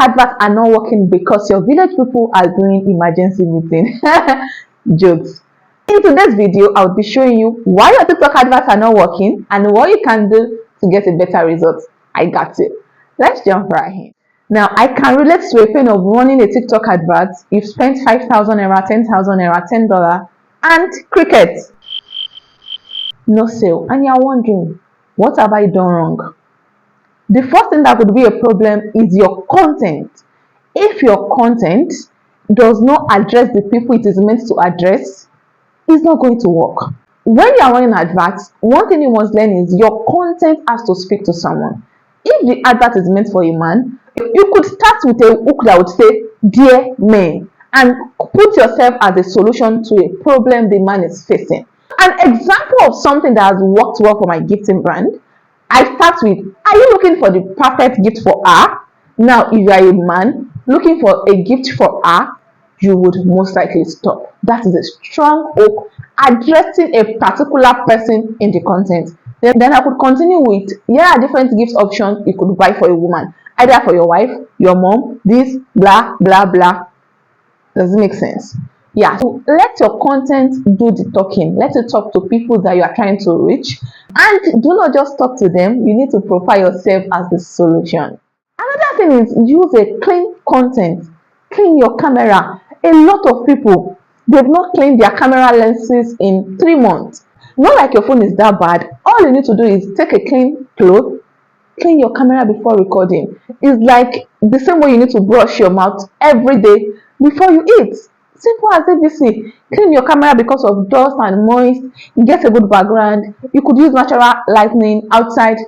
adverts are not working because your village people are doing emergency meeting. Jokes. In today's video, I'll be showing you why your TikTok adverts are not working and what you can do to get a better result. I got it. Let's jump right in. Now, I can relate to a pain of running a TikTok advert. You've spent 5,000 naira, 10,000 naira, $10, and cricket. No sale. And you're wondering, what have I done wrong? The first thing that could be a problem is your content. If your content does not address the people it is meant to address, it's not going to work. When you are running adverts, one thing you must learn is your content has to speak to someone. If the advert is meant for a man, you could start with a hook that would say, "Dear men," and put yourself as a solution to a problem the man is facing. An example of something that has worked well for my gifting brand, I start with, are you looking for the perfect gift for her? Now, if you are a man looking for a gift for her, you would most likely stop. That is a strong hook addressing a particular person in the content. Then I could continue with, here are different gift options you could buy for a woman, either for your wife, your mom, this, blah, blah, blah. Does it make sense? Yeah, so let your content do the talking. Let it talk to people that you are trying to reach. And do not just talk to them. You need to profile yourself as the solution. Another thing is use a clean content. Clean your camera. A lot of people, they've not cleaned their camera lenses in 3 months. Not like your phone is that bad. All you need to do is take a clean cloth, clean your camera before recording. It's like the same way you need to brush your mouth every day before you eat. Simple as ABC. Clean your camera because of dust and moist. Get a good background. You could use natural lighting outside.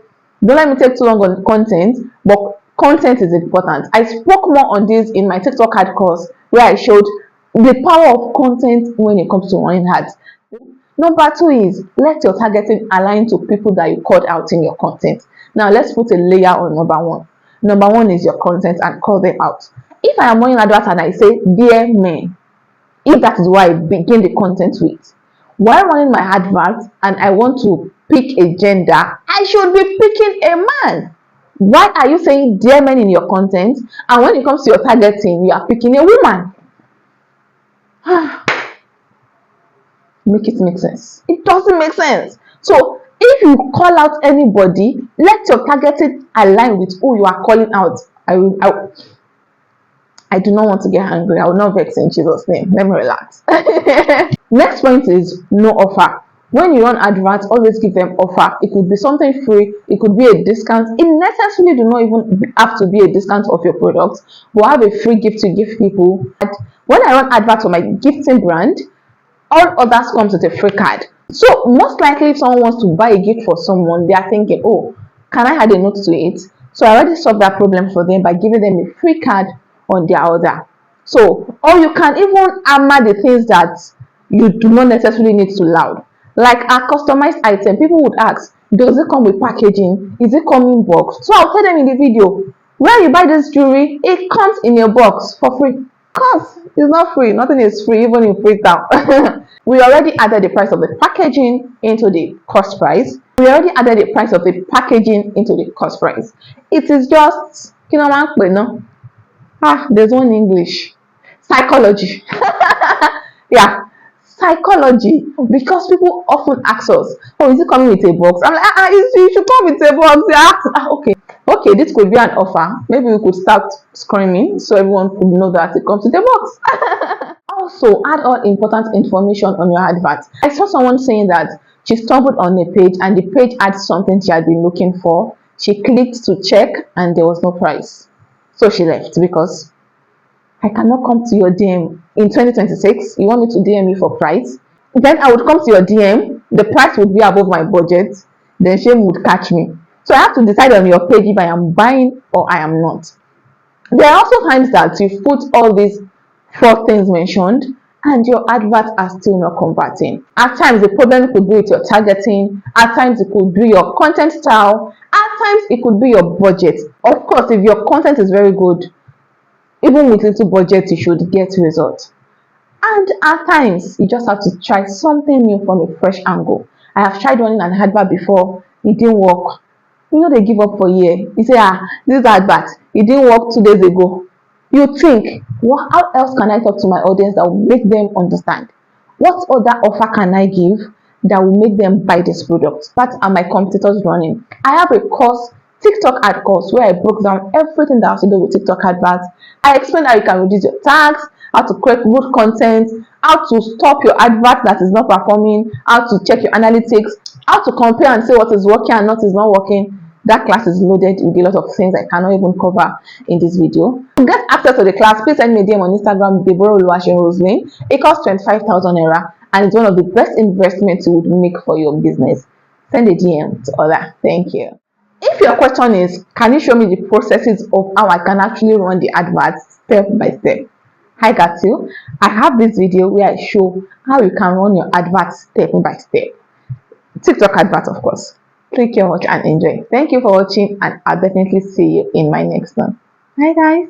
Don't let me take too long on content, but content is important. I spoke more on this in my TikTok ad course where I showed the power of content when it comes to running ads. Number 2 is let your targeting align to people that you called out in your content. Now let's put a layer on number 1. Number 1 is your content and call them out. If I am running advert and I say, "Dear men," if that is why I begin the content with, while running my advert and I want to pick a gender, I should be picking a man. Why are you saying "dear men" in your content, and when it comes to your targeting, you are picking a woman? Make it make sense. It doesn't make sense. So if you call out anybody, let your targeting align with who you are calling out. I do not want to get angry. I will not vex in Jesus' name. Let me relax. Next point is no offer. When you run adverts, always give them offer. It could be something free. It could be a discount. It necessarily do not even have to be a discount of your products, but have a free gift to give people. And when I run adverts on my gifting brand, all others comes with a free card. So most likely if someone wants to buy a gift for someone, they are thinking, oh, can I add a note to it? So I already solved that problem for them by giving them a free card on their order. So, or you can even hammer the things that you do not necessarily need to loud. Like a customized item, people would ask, does it come with packaging? Is it coming box? So I'll tell them in the video, where you buy this jewelry, it comes in your box for free. Cause it's not free, nothing is free, even in Freetown. We already added the price of the packaging into the cost price. We already added the price of the packaging into the cost price. It is just, there's one in English. Psychology. Yeah, psychology. Because people often ask us, oh, is it coming with a box? I'm like, you should come with a box. Yeah. Okay, this could be an offer. Maybe we could start screaming so everyone could know that it comes with a box. Also, add all important information on your advert. I saw someone saying that she stumbled on a page and the page had something she had been looking for. She clicked to check and there was no price. So she left because I cannot come to your DM in 2026. You want me to DM you for price? Then I would come to your DM. The price would be above my budget. Then shame would catch me. So I have to decide on your page if I am buying or I am not. There are also times that you put all these 4 things mentioned and your adverts are still not converting. At times the problem could be with your targeting. At times it could be your content style. At times it could be your budget. Of course, if your content is very good, even with little budget, you should get results. And at times, you just have to try something new from a fresh angle. I have tried running an advert before. It didn't work. You know they give up for a year. You say, this advert, it didn't work 2 days ago. You think, how else can I talk to my audience that will make them understand? What other offer can I give that will make them buy this product? What are my competitors running? I have a course, TikTok ad course, where I broke down everything that has to do with TikTok adverts. I explain how you can reduce your tags, how to create good content, how to stop your advert that is not performing, how to check your analytics, how to compare and say what is working and what is not working. That class is loaded with a lot of things I cannot even cover in this video. To get access to the class, please send me a DM on Instagram, Deborah Oluwaseun Roselyn. It costs 25,000 naira and it's one of the best investments you would make for your business. Send a DM to Ola. Thank you. If your question is, can you show me the processes of how I can actually run the adverts step by step? I got you. I have this video where I show how you can run your adverts step by step. TikTok advert, of course. Click here, watch and enjoy. Thank you for watching, and I'll definitely see you in my next one. Bye guys.